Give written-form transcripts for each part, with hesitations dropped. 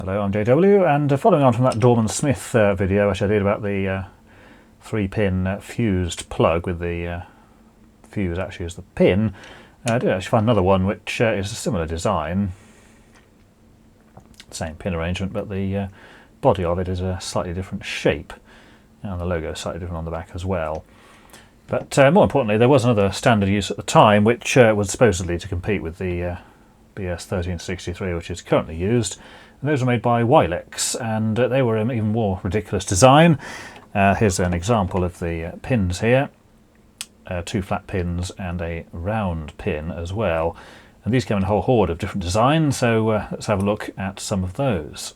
Hello, I'm JW, and following on from that Dorman Smith video which I did about the 3-pin fused plug with the fuse actually as the pin, I did actually find another one which is a similar design, same pin arrangement, but the body of it is a slightly different shape, and the logo is slightly different on the back as well. But more importantly, there was another standard use at the time which was supposedly to compete with the BS1363, which is currently used. And those were made by Wylex, and they were an even more ridiculous design. Here's an example of the pins here. 2 flat pins and a round pin as well. And these came in a whole horde of different designs, so let's have a look at some of those.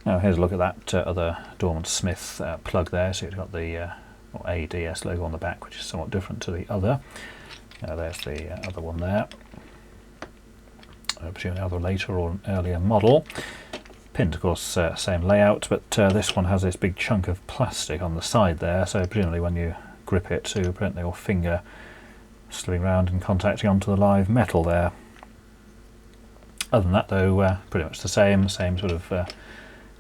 Now here's a look at that other Dorman Smith plug there. So you've got the ADS logo on the back, which is somewhat different to the other. There's the other one there. Presumably either later or an earlier model. Pins, of course, same layout, but this one has this big chunk of plastic on the side there, so presumably when you grip it to prevent your finger slipping around and contacting onto the live metal there. Other than that, though, pretty much the same sort of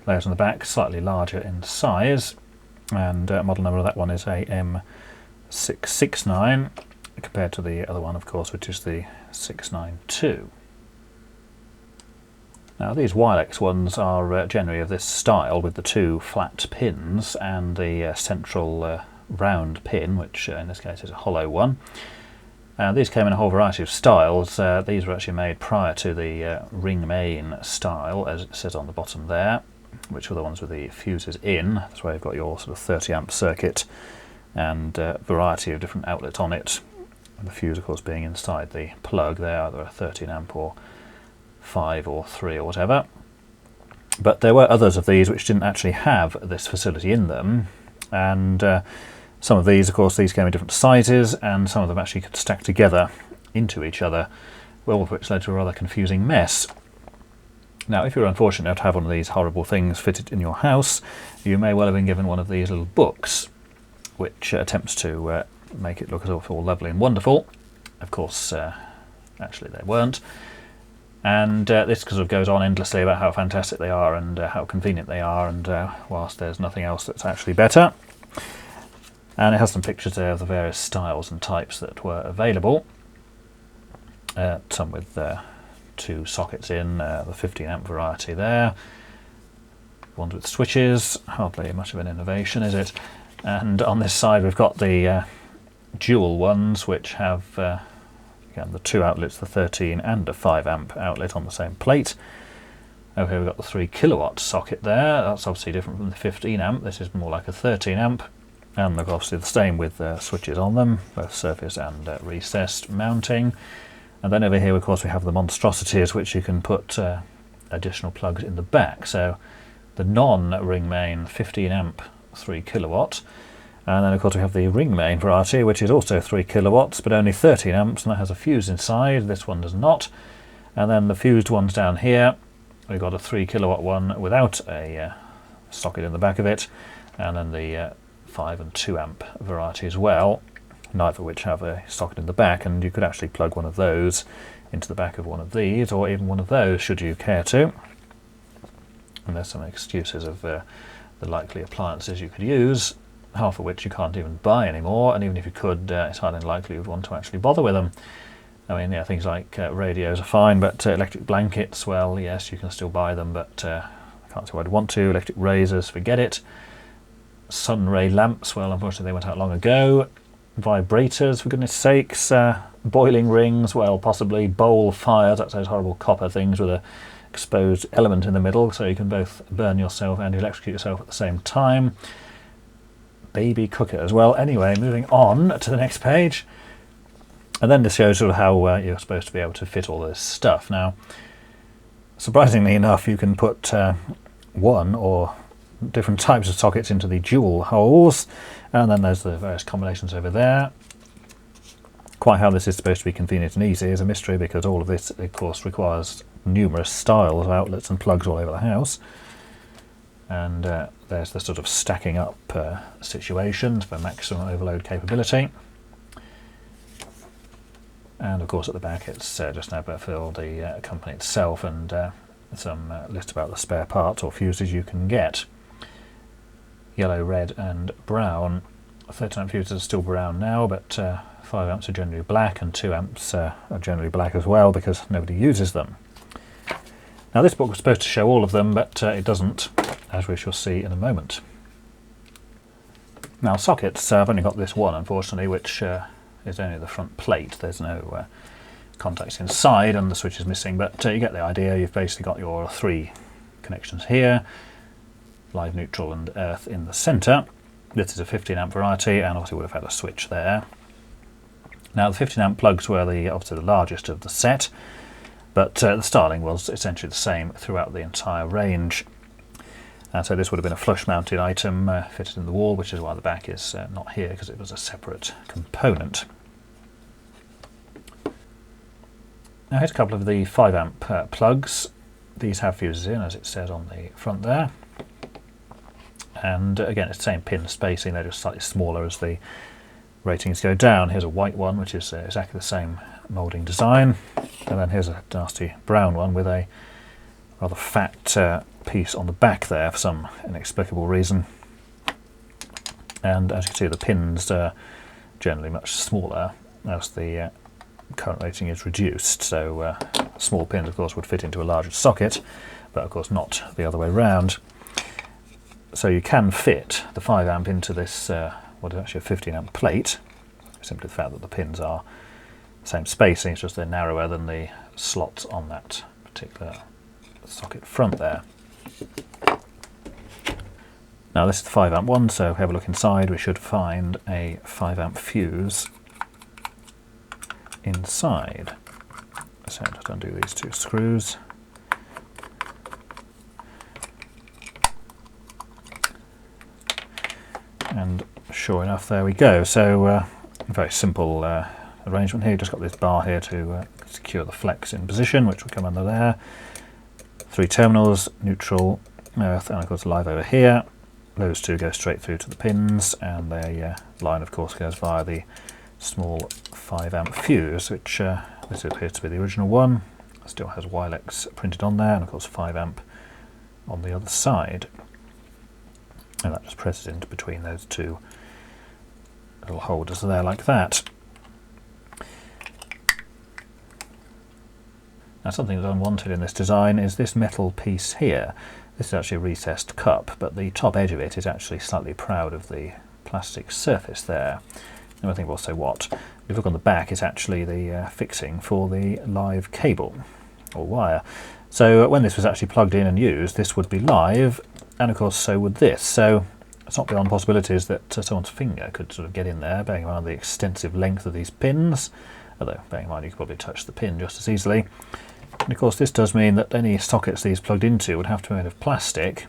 layers on the back, slightly larger in size, and model number of that one is a M669 compared to the other one, of course, which is the 692. Now these Wylex ones are generally of this style, with the 2 flat pins and the central round pin, which in this case is a hollow one. These came in a whole variety of styles. These were actually made prior to the ring main style, as it says on the bottom there, which were the ones with the fuses in. That's where you've got your sort of 30 amp circuit and variety of different outlets on it. And the fuse, of course, being inside the plug there, either a 13 amp or 5 or 3 or whatever. But there were others of these which didn't actually have this facility in them, and some of these, of course, these came in different sizes, and some of them actually could stack together into each other, all of which led to a rather confusing mess. Now, if you're unfortunate enough to have one of these horrible things fitted in your house, you may well have been given one of these little books which attempts to make it look as all lovely and wonderful. Of course, actually they weren't. And this sort of goes on endlessly about how fantastic they are and how convenient they are, and whilst there's nothing else that's actually better. And it has some pictures there of the various styles and types that were available. Some with 2 sockets in, the 15 amp variety there. Ones with switches, hardly much of an innovation, is it? And on this side we've got the dual ones, which have again, the 2 outlets, the 13 and a 5 amp outlet on the same plate. Over here we've got the 3 kilowatt socket there. That's obviously different from the 15 amp. This is more like a 13 amp. And they're obviously the same with switches on them, both surface and recessed mounting. And then over here, of course, we have the monstrosities, which you can put additional plugs in the back. So the non-ring main 15 amp 3 kilowatt. And then, of course, we have the ring main variety, which is also 3 kilowatts, but only 13 amps, and that has a fuse inside. This one does not. And then the fused ones down here, we've got a 3 kilowatt one without a socket in the back of it, and then the 5 and 2 amp variety as well, neither of which have a socket in the back, and you could actually plug one of those into the back of one of these, or even one of those, should you care to. And there's some excuses of the likely appliances you could use, half of which you can't even buy anymore, and even if you could, it's highly unlikely you'd want to actually bother with them. I mean, yeah, things like radios are fine, but electric blankets, well, yes, you can still buy them, but I can't see why I'd want to. Electric razors, forget it. Sun ray lamps, well, unfortunately they went out long ago. Vibrators, for goodness sakes. Boiling rings, well, possibly. Bowl fires, that's those horrible copper things with a exposed element in the middle, so you can both burn yourself and electrocute yourself at the same time. Baby cooker as well. Anyway, moving on to the next page. And then this shows sort of how you're supposed to be able to fit all this stuff. Now, surprisingly enough, you can put one or different types of sockets into the dual holes, and then there's the various combinations over there. Quite how this is supposed to be convenient and easy is a mystery, because all of this, of course, requires numerous styles of outlets and plugs all over the house. And there's the sort of stacking up situation for maximum overload capability. And of course at the back it's just an advert for the company itself, and some list about the spare parts or fuses you can get. Yellow, red and brown. 13 amp fuses are still brown now, but 5 amps are generally black, and 2 amps are generally black as well because nobody uses them. Now this book was supposed to show all of them, but it doesn't, as we shall see in a moment. Now sockets, I've only got this one unfortunately, which is only the front plate. There's no contacts inside and the switch is missing, but you get the idea. You've basically got your 3 connections here, live, neutral and earth in the centre. This is a 15 amp variety and obviously would have had a switch there. Now the 15 amp plugs were obviously the largest of the set, but the styling was essentially the same throughout the entire range. And so this would have been a flush mounted item fitted in the wall, which is why the back is not here, because it was a separate component. Now here's a couple of the 5 amp plugs. These have fuses in, as it says on the front there. And again, it's the same pin spacing, they're just slightly smaller as the ratings go down. Here's a white one, which is exactly the same moulding design. And then here's a nasty brown one with a rather fat piece on the back there for some inexplicable reason. And as you can see, the pins are generally much smaller as the current rating is reduced. So small pins, of course, would fit into a larger socket, but of course not the other way around. So you can fit the 5 amp into this, what is actually a 15 amp plate, simply the fact that the pins are the same spacing, it's just they're narrower than the slots on that particular socket front there. Now this is the 5 amp one, so if we have a look inside we should find a 5 amp fuse inside. So just undo these 2 screws. And sure enough, there we go. So a very simple arrangement here. You've just got this bar here to secure the flex in position, which will come under there. 3 terminals, neutral, earth, and of course live over here. Those 2 go straight through to the pins, and the line of course goes via the small 5 amp fuse, which this appears to be the original one. Still has Wylex printed on there, and of course 5 amp on the other side. And that just presses into between those 2 little holders there like that. Now something that's unwanted in this design is this metal piece here. This is actually a recessed cup, but the top edge of it is actually slightly proud of the plastic surface there. And I think, well, so what? If you look on the back, it's actually the fixing for the live cable or wire. So when this was actually plugged in and used, this would be live, and of course so would this. So it's not beyond possibilities that someone's finger could sort of get in there, bearing in mind the extensive length of these pins, although bearing in mind you could probably touch the pin just as easily. And of course this does mean that any sockets these plugged into would have to be made of plastic,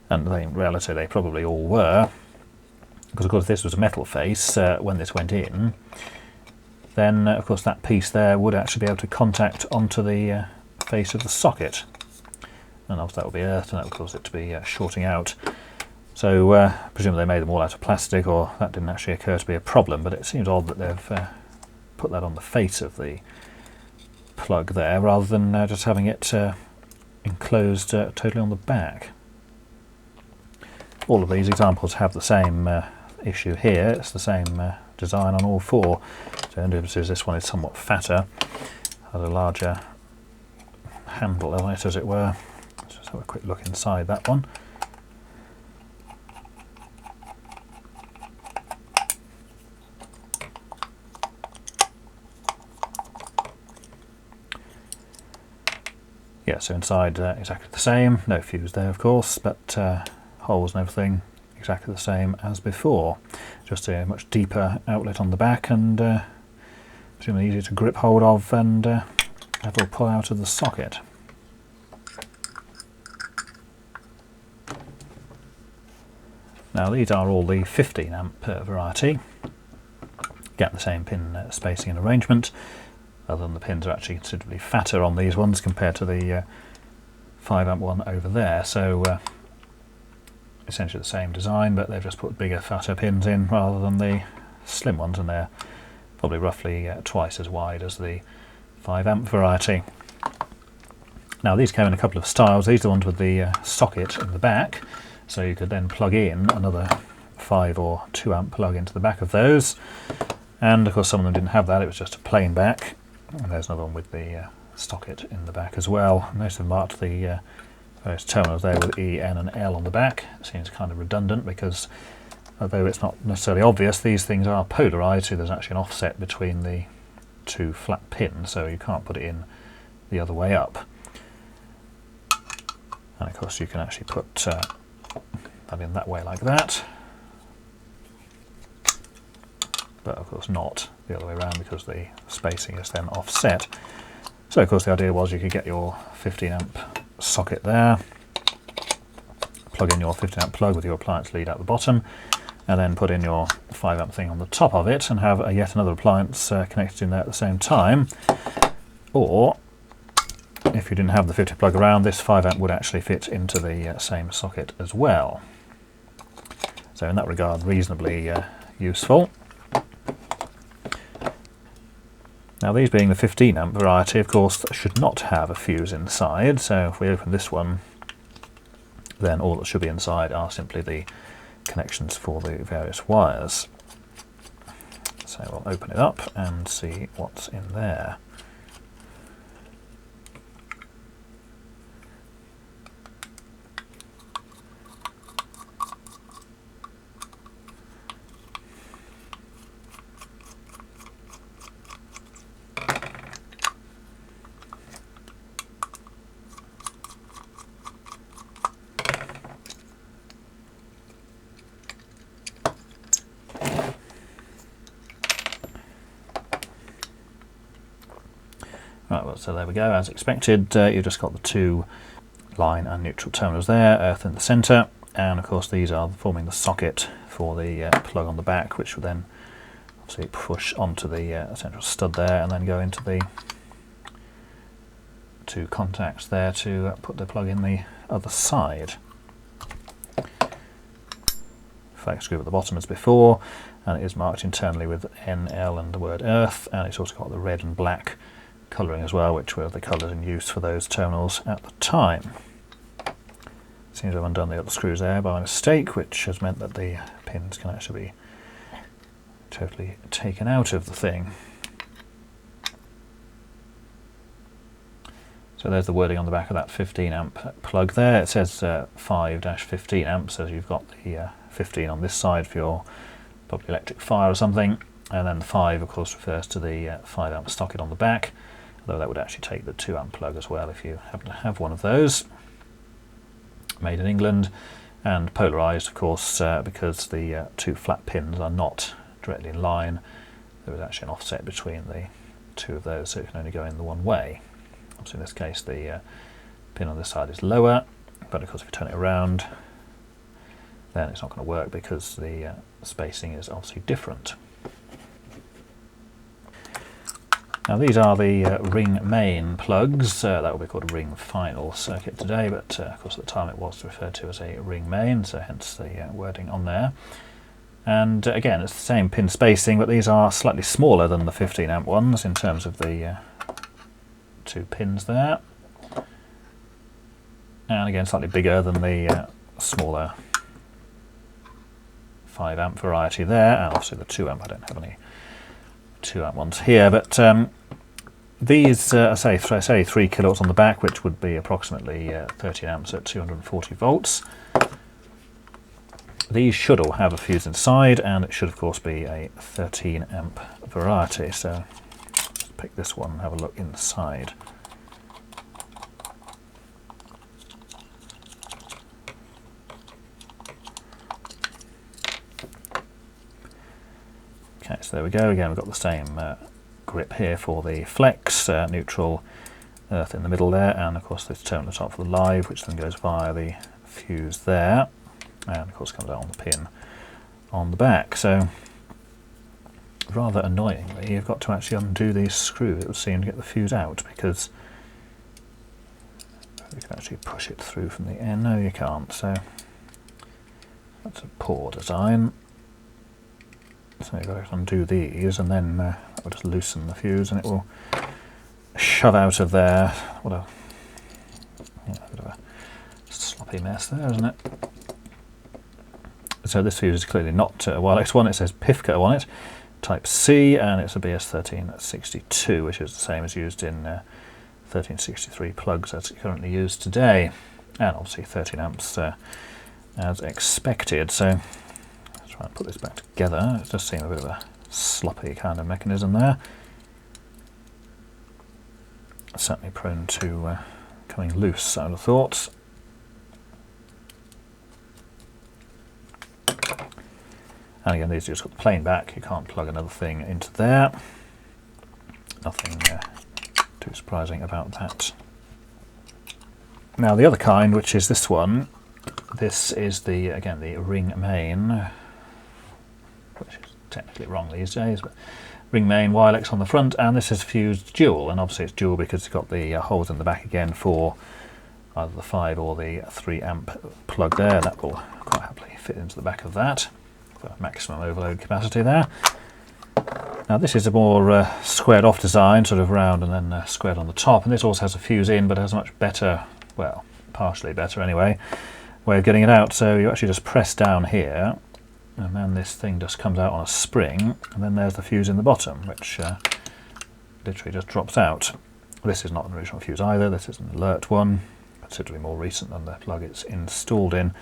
and in reality they probably all were, because of course if this was a metal face when this went in, then of course that piece there would actually be able to contact onto the face of the socket, and obviously that would be earthed, and that would cause it to be shorting out. So presumably they made them all out of plastic, or that didn't actually occur to be a problem, but it seems odd that they've put that on the face of the plug there rather than just having it enclosed totally on the back. All of these examples have the same issue here. It's the same design on all 4. So the only difference is this one is somewhat fatter, has a larger handle on it, as it were. Let's just have a quick look inside that one. Yeah, so inside exactly the same, no fuse there of course, but holes and everything exactly the same as before. Just a much deeper outlet on the back, and presumably easier to grip hold of, and that will pull out of the socket. Now these are all the 15 amp variety. Get the same pin spacing and arrangement, other than the pins are actually considerably fatter on these ones compared to the 5 amp one over there. So essentially the same design, but they've just put bigger, fatter pins in rather than the slim ones, and they're probably roughly twice as wide as the 5 amp variety. Now these came in a couple of styles. These are the ones with the socket in the back, so you could then plug in another 5 or 2 amp plug into the back of those. And of course some of them didn't have that, it was just a plain back. And there's another one with the socket in the back as well. Most of them marked the various terminals there with E, N and L on the back. It seems kind of redundant because although it's not necessarily obvious, these things are polarized, so there's actually an offset between the 2 flat pins, so you can't put it in the other way up. And of course you can actually put that in that way like that, but of course not the other way around because the spacing is then offset. So of course the idea was you could get your 15 amp socket there, plug in your 15 amp plug with your appliance lead at the bottom, and then put in your 5 amp thing on the top of it and have yet another appliance connected in there at the same time. Or if you didn't have the 50 plug around, this 5 amp would actually fit into the same socket as well. So in that regard, reasonably useful. Now these being the 15 amp variety, of course, should not have a fuse inside. So if we open this one, then all that should be inside are simply the connections for the various wires. So we'll open it up and see what's in there. Right, well, so there we go. As expected, you've just got the 2 line and neutral terminals there, earth in the centre, and of course these are forming the socket for the plug on the back, which will then obviously push onto the central stud there and then go into the 2 contacts there to put the plug in the other side. Flex screw at the bottom as before, and it is marked internally with N, L and the word earth, and it's also got the red and black colouring as well, which were the colours in use for those terminals at the time. Seems I've undone the other screws there by mistake, which has meant that the pins can actually be totally taken out of the thing. So there's the wording on the back of that 15 amp plug there. It says 5-15 amps, so you've got the 15 on this side for your probably electric fire or something, and then the 5 of course refers to the 5 amp socket on the back, although that would actually take the 2 amp plug as well if you happen to have one of those. Made in England and polarised of course because the 2 flat pins are not directly in line. There is actually an offset between the 2 of those, so it can only go in the one way. Obviously in this case the pin on this side is lower, but of course if you turn it around then it's not going to work because the spacing is obviously different. Now these are the ring main plugs. That will be called a ring final circuit today, but of course at the time it was referred to as a ring main, so hence the wording on there. And again, it's the same pin spacing, but these are slightly smaller than the 15 amp ones in terms of the 2 pins there. And again, slightly bigger than the smaller 5 amp variety there, and obviously the 2 amp, I don't have any 2 amp ones here, but these I say 3 kilowatts on the back, which would be approximately 13 amps at 240 volts. These should all have a fuse inside, and it should of course be a 13 amp variety, so let's pick this one and have a look inside. Okay, so there we go. Again, we've got the same grip here for the flex, neutral, earth in the middle there, and of course this terminal at the top for the live, which then goes via the fuse there, and of course comes out on the pin on the back. So rather annoyingly, you've got to actually undo these screws, it would seem, to get the fuse out, because you can actually push it through from the end. No, you can't, so that's a poor design. So you've got to undo these, and then we'll just loosen the fuse and it will shove out of there. What a sloppy mess there, isn't it? So this fuse is clearly not a Wylex one. It says PIFCO on it, Type C, and it's a BS1362, which is the same as used in 1363 plugs as currently used today, and obviously 13 amps as expected. So let's try and put this back together. It does seem a bit of a sloppy kind of mechanism there. Certainly prone to coming loose, I would have thought. And again, these just got the plain back. You can't plug another thing into there. Nothing too surprising about that. Now the other kind, which is this one, this is the again the ring main, which is technically wrong these days, but ring main Wylex on the front, and this is fused dual, and obviously it's dual because it's got the holes in the back again for either the 5 or the 3 amp plug there. That will quite happily fit into the back of that for maximum overload capacity there. Now this is a more squared off design, sort of round and then squared on the top, and this also has a fuse in, but has a much better, well, partially better anyway, way of getting it out. So you actually just press down here, and then this thing just comes out on a spring, and then there's the fuse in the bottom, which literally just drops out. This is not an original fuse either. This is an alert one, considerably more recent than the plug it's installed in,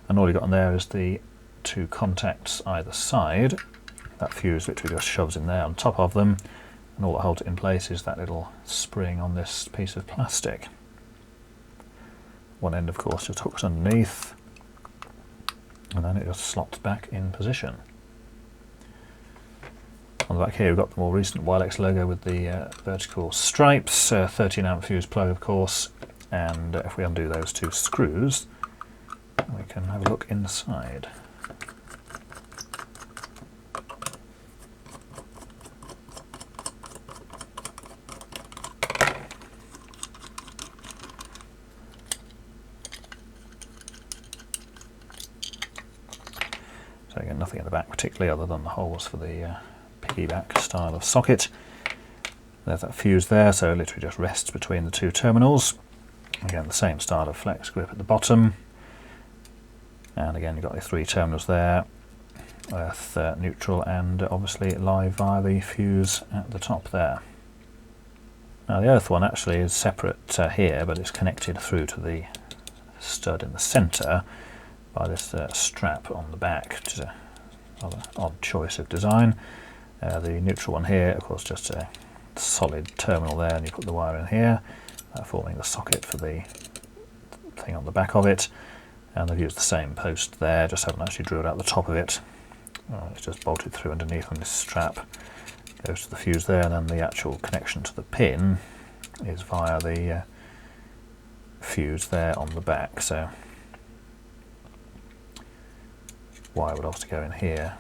and all you've got on there is the 2 contacts either side. That fuse literally just shoves in there on top of them, and all that holds it in place is that little spring on this piece of plastic. One end, of course, just hooks underneath, and then it just slots back in position. On the back here we've got the more recent Wylex logo with the vertical stripes, 13 amp fuse plug, of course, and if we undo those 2 screws, we can have a look inside. So again, nothing in the back particularly other than the holes for the piggyback style of socket. There's that fuse there, so it literally just rests between the 2 terminals. Again, the same style of flex grip at the bottom. And again, you've got the 3 terminals there, earth, neutral, and obviously live via the fuse at the top there. Now the earth one actually is separate here, but it's connected through to the stud in the centre by this strap on the back, which is a rather odd choice of design. The neutral one here, of course, just a solid terminal there, and you put the wire in here, forming the socket for the thing on the back of it. And they've used the same post there, just haven't actually drilled out the top of it. It's just bolted through underneath on this strap. Goes to the fuse there, and then the actual connection to the pin is via the fuse there on the back. So wire would obviously go in here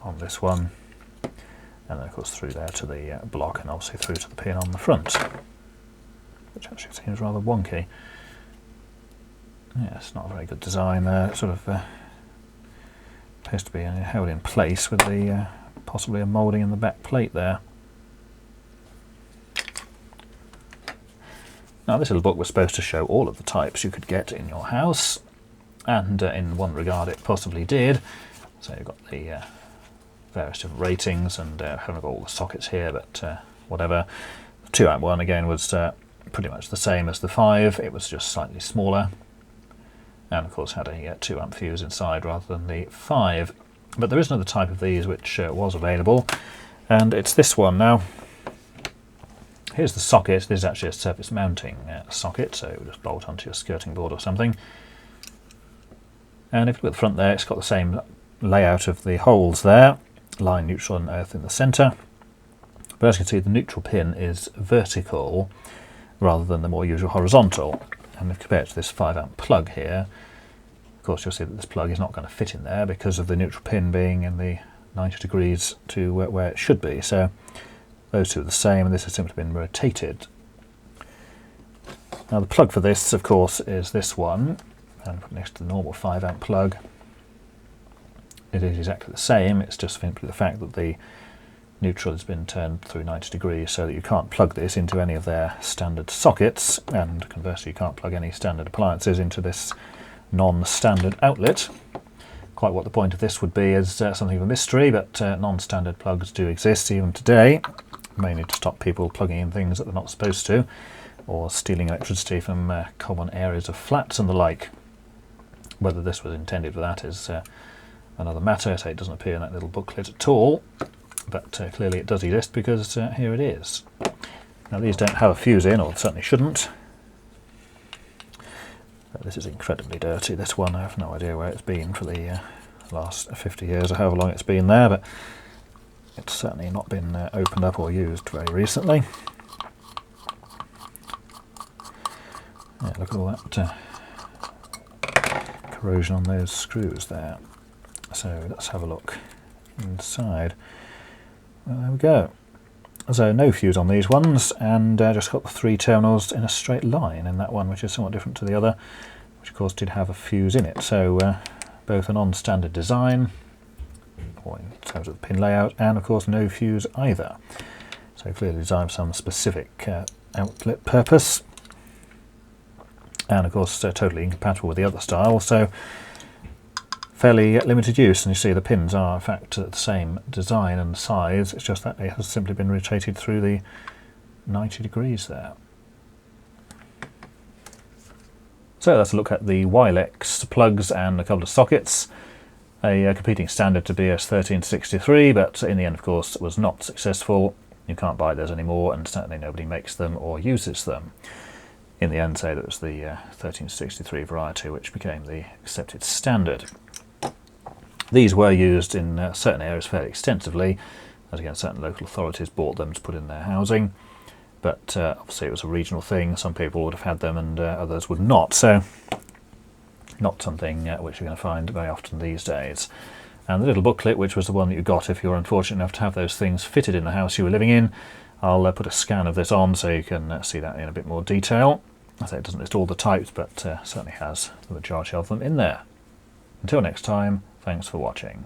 on this one, and then of course through there to the block, and obviously through to the pin on the front, which actually seems rather wonky. Yeah, it's not a very good design there. It sort of appears to be held in place with the possibly a moulding in the back plate there. Now this little book was supposed to show all of the types you could get in your house, and in one regard it possibly did. So you've got the various different ratings, and haven't got all the sockets here, but whatever. The 2 amp one again was pretty much the same as the 5, it was just slightly smaller, and of course had a 2 amp fuse inside rather than the 5. But there is another type of these which was available, and it's this one. Now here's the socket. This is actually a surface mounting socket, so it would just bolt onto your skirting board or something. And if you look at the front there, it's got the same layout of the holes there, line, neutral and earth in the centre. But as you can see, the neutral pin is vertical rather than the more usual horizontal. And if compared to this 5 amp plug here, of course you'll see that this plug is not going to fit in there because of the neutral pin being in the 90 degrees to where it should be. So those 2 are the same, and this has simply been rotated. Now the plug for this, of course, is this one, and put next to the normal 5 amp plug. It is exactly the same, it's just simply the fact that the neutral has been turned through 90 degrees so that you can't plug this into any of their standard sockets, and conversely you can't plug any standard appliances into this non-standard outlet. Quite what the point of this would be is something of a mystery, but non-standard plugs do exist even today, mainly to stop people plugging in things that they're not supposed to, or stealing electricity from common areas of flats and the like. Whether this was intended for that is another matter, so it doesn't appear in that little booklet at all, but clearly it does exist because here it is. Now these don't have a fuse in, or certainly shouldn't. But this is incredibly dirty, this one. I have no idea where it's been for the last 50 years or however long it's been there, but it's certainly not been opened up or used very recently. Yeah, look at all that corrosion on those screws there. So let's have a look inside. Well, there we go. So no fuse on these ones, and just got the 3 terminals in a straight line in that one, which is somewhat different to the other, which of course did have a fuse in it. So both a non-standard design, or in terms of the pin layout, and of course no fuse either. So clearly designed for some specific outlet purpose, and of course totally incompatible with the other style. So fairly limited use, and you see the pins are in fact the same design and size, it's just that it has simply been rotated through the 90 degrees there. So let's look at the Wylex plugs and a couple of sockets. A competing standard to BS1363, but in the end of course was not successful. You can't buy those anymore, and certainly nobody makes them or uses them. In the end, say that it was the 1363 variety which became the accepted standard. These were used in certain areas fairly extensively, as again certain local authorities bought them to put in their housing, but obviously it was a regional thing. Some people would have had them and others would not, so not something which you're going to find very often these days. And the little booklet, which was the one that you got if you were unfortunate enough to have those things fitted in the house you were living in, I'll put a scan of this on so you can see that in a bit more detail. I say it doesn't list all the types, but certainly has the majority of them in there. Until next time, thanks for watching.